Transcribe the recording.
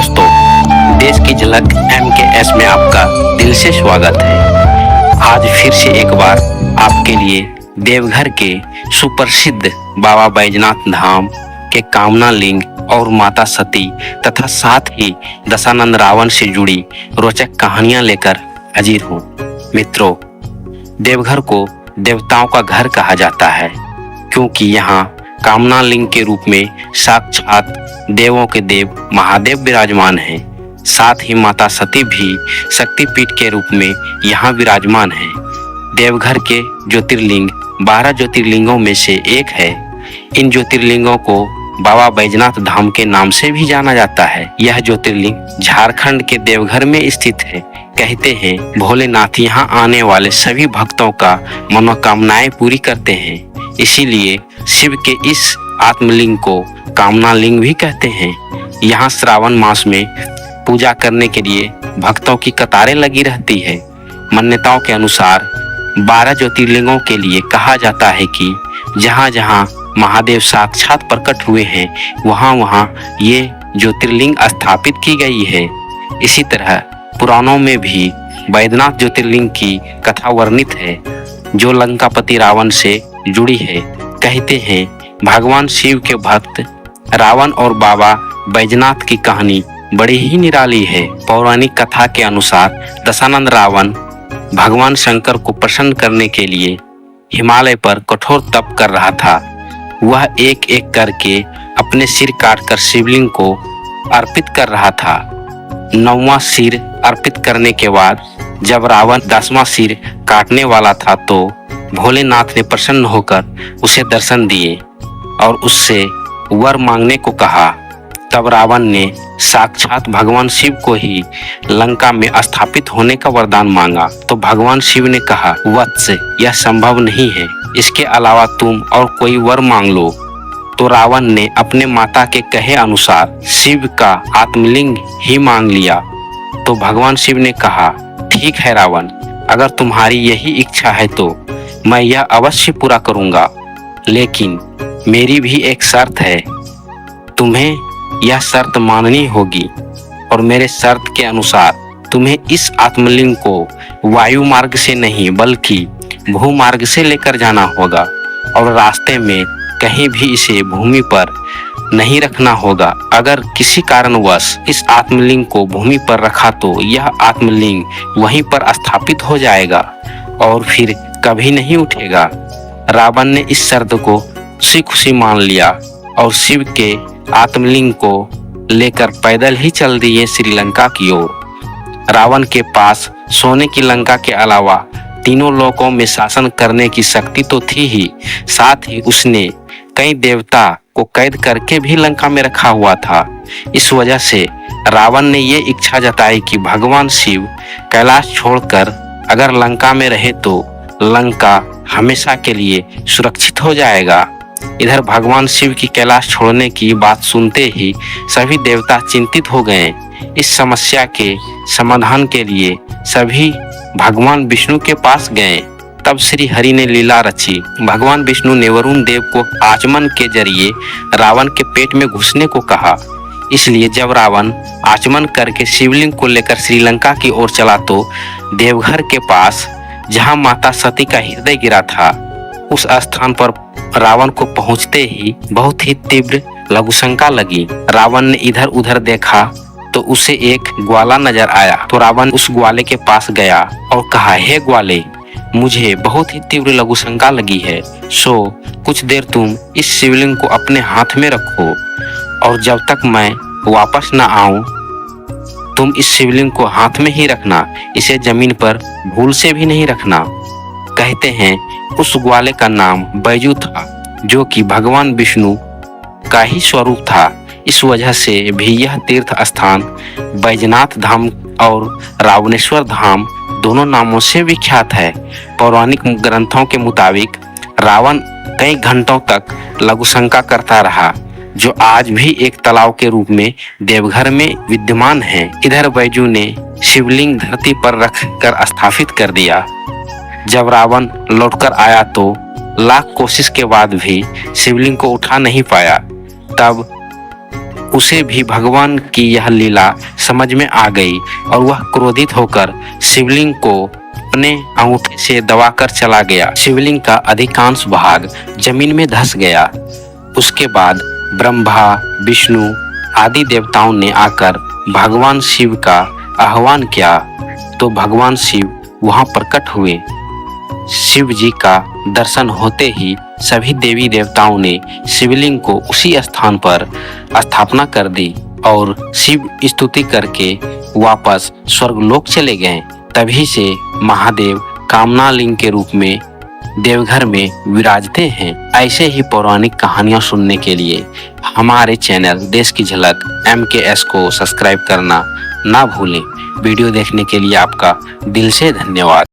दोस्तों, देश की झलक MKS में आपका दिल से स्वागत है। आज फिर से एक बार आपके लिए देवघर के सुप्रसिद्ध बाबा बैजनाथ धाम के कामना लिंग और माता सती तथा साथ ही दशानंद रावण से जुड़ी रोचक कहानियां लेकर हाजिर हूँ। मित्रों, देवघर को देवताओं का घर कहा जाता है क्योंकि यहाँ कामना लिंग के रूप में साक्षात देवों के देव महादेव विराजमान हैं। साथ ही माता सती भी शक्तिपीठ के रूप में यहाँ विराजमान है। देवघर के ज्योतिर्लिंग 12 ज्योतिर्लिंगों में से एक है। इन ज्योतिर्लिंगों को बाबा बैजनाथ धाम के नाम से भी जाना जाता है। यह ज्योतिर्लिंग झारखंड के देवघर में स्थित है। कहते हैं भोलेनाथ यहाँ आने वाले सभी भक्तों का मनोकामनाएं पूरी करते हैं। इसीलिए शिव के इस आत्मलिंग को कामना लिंग भी कहते हैं। यहाँ श्रावण मास में पूजा करने के लिए भक्तों की कतारें लगी रहती है। मान्यताओं के अनुसार 12 ज्योतिर्लिंगों के लिए कहा जाता है कि जहाँ जहाँ महादेव साक्षात प्रकट हुए हैं वहाँ वहाँ ये ज्योतिर्लिंग स्थापित की गई है। इसी तरह पुराणों में भी बैद्यनाथ ज्योतिर्लिंग की कथा वर्णित है जो लंकापति रावण से जुड़ी है। कहते हैं भगवान शिव के भक्त रावण और बाबा बैजनाथ की कहानी बड़ी ही निराली है। पौराणिक कथा के अनुसार दशानंद रावण भगवान शंकर को प्रसन्न करने के लिए हिमालय पर कठोर तप कर रहा था। वह एक एक करके अपने सिर काटकर शिवलिंग को अर्पित कर रहा था। 9वां सिर अर्पित करने के बाद जब रावण 10वां सिर काटने वाला था तो भोलेनाथ ने प्रसन्न होकर उसे दर्शन दिए और उससे वर मांगने को कहा। तब रावण ने साक्षात भगवान शिव को ही लंका में स्थापित होने का वरदान मांगा तो भगवान शिव ने कहा, वत्स, यह संभव नहीं है, इसके अलावा तुम और कोई वर मांग लो। तो रावण ने अपने माता के कहे अनुसार शिव का आत्मलिंग ही मांग लिया। तो भगवान शिव ने कहा, ठीक है रावण, अगर तुम्हारी यही इच्छा है तो मैं यह अवश्य पूरा करूंगा, लेकिन मेरी भी एक शर्त है। तुम्हें यह शर्त माननी होगी और मेरे शर्त के अनुसार तुम्हें इस आत्मलिंग को वायु मार्ग से नहीं बल्कि भूमार्ग से लेकर जाना होगा और रास्ते में कहीं भी इसे भूमि पर नहीं रखना होगा। अगर किसी कारणवश इस आत्मलिंग को भूमि पर रखा तो यह आत्मलिंग वहीं पर स्थापित हो जाएगा और फिर कभी नहीं उठेगा। रावण ने इस शर्त को खुशी मान लिया और शिव के आत्मलिंग को लेकर पैदल ही चल दिए श्रीलंका की ओर। रावण के पास सोने की लंका के अलावा तीनों लोकों में शासन करने की शक्ति तो थी ही, साथ ही उसने कई देवता को कैद करके भी लंका में रखा हुआ था। इस वजह से रावण ने ये इच्छा जताई कि भगवान शिव कैलाश छोड़कर अगर लंका में रहे तो लंका हमेशा के लिए सुरक्षित हो जाएगा। इधर भगवान शिव की कैलाश छोड़ने की बात सुनते ही सभी देवता चिंतित हो गए। इस समस्या के समाधान के लिए सभी भगवान विष्णु के पास गए। तब श्री हरि ने लीला रची। भगवान विष्णु ने वरुण देव को आचमन के जरिए रावण के पेट में घुसने को कहा। इसलिए जब रावण आचमन करके शिवलिंग को लेकर श्रीलंका की ओर चला तो देवघर के पास जहां माता सती का हृदय गिरा था उस स्थान पर रावण को पहुंचते ही बहुत ही तीव्र लघुशंका लगी। रावण ने इधर उधर देखा तो उसे एक ग्वाला नजर आया तो रावण उस ग्वाले के पास गया और कहा, हे ग्वाले, मुझे बहुत ही तीव्र लघुशंका लगी है, सो कुछ देर तुम इस शिवलिंग को अपने हाथ में रखो और जब तक मैं वापस न आऊं तुम इस शिवलिंग को हाथ में ही रखना, इसे जमीन पर भूल से भी नहीं रखना। कहते हैं उस ग्वाले का नाम बैजू था जो कि भगवान विष्णु का ही स्वरूप था। इस वजह से भी यह तीर्थ स्थान बैजनाथ धाम और रावणेश्वर धाम दोनों नामों से विख्यात है। पौराणिक ग्रंथों के मुताबिक रावण कई घंटों तक लघुशंका करता रहा जो आज भी एक तालाब के रूप में देवघर में विद्यमान है। इधर बैजू ने शिवलिंग धरती पर रख कर स्थापित कर दिया। जब रावण लौटकर आया तो लाख कोशिश के बाद भी शिवलिंग को उठा नहीं पाया। तब उसे भी भगवान की यह लीला समझ में आ गई और वह क्रोधित होकर शिवलिंग को अपने अंगूठे से दबाकर चला गया। शिवलिंग का अधिकांश भाग जमीन में धंस गया। उसके बाद ब्रह्मा, विष्णु आदि देवताओं ने आकर भगवान शिव का आह्वान किया तो भगवान शिव वहां प्रकट हुए। शिव जी का दर्शन होते ही सभी देवी देवताओं ने शिवलिंग को उसी स्थान पर स्थापना कर दी और शिव स्तुति करके वापस स्वर्गलोक चले गए। तभी से महादेव कामना लिंग के रूप में देवघर में विराजते हैं। ऐसे ही पौराणिक कहानियां सुनने के लिए हमारे चैनल देश की झलक MKS को सब्सक्राइब करना ना भूलें। वीडियो देखने के लिए आपका दिल से धन्यवाद।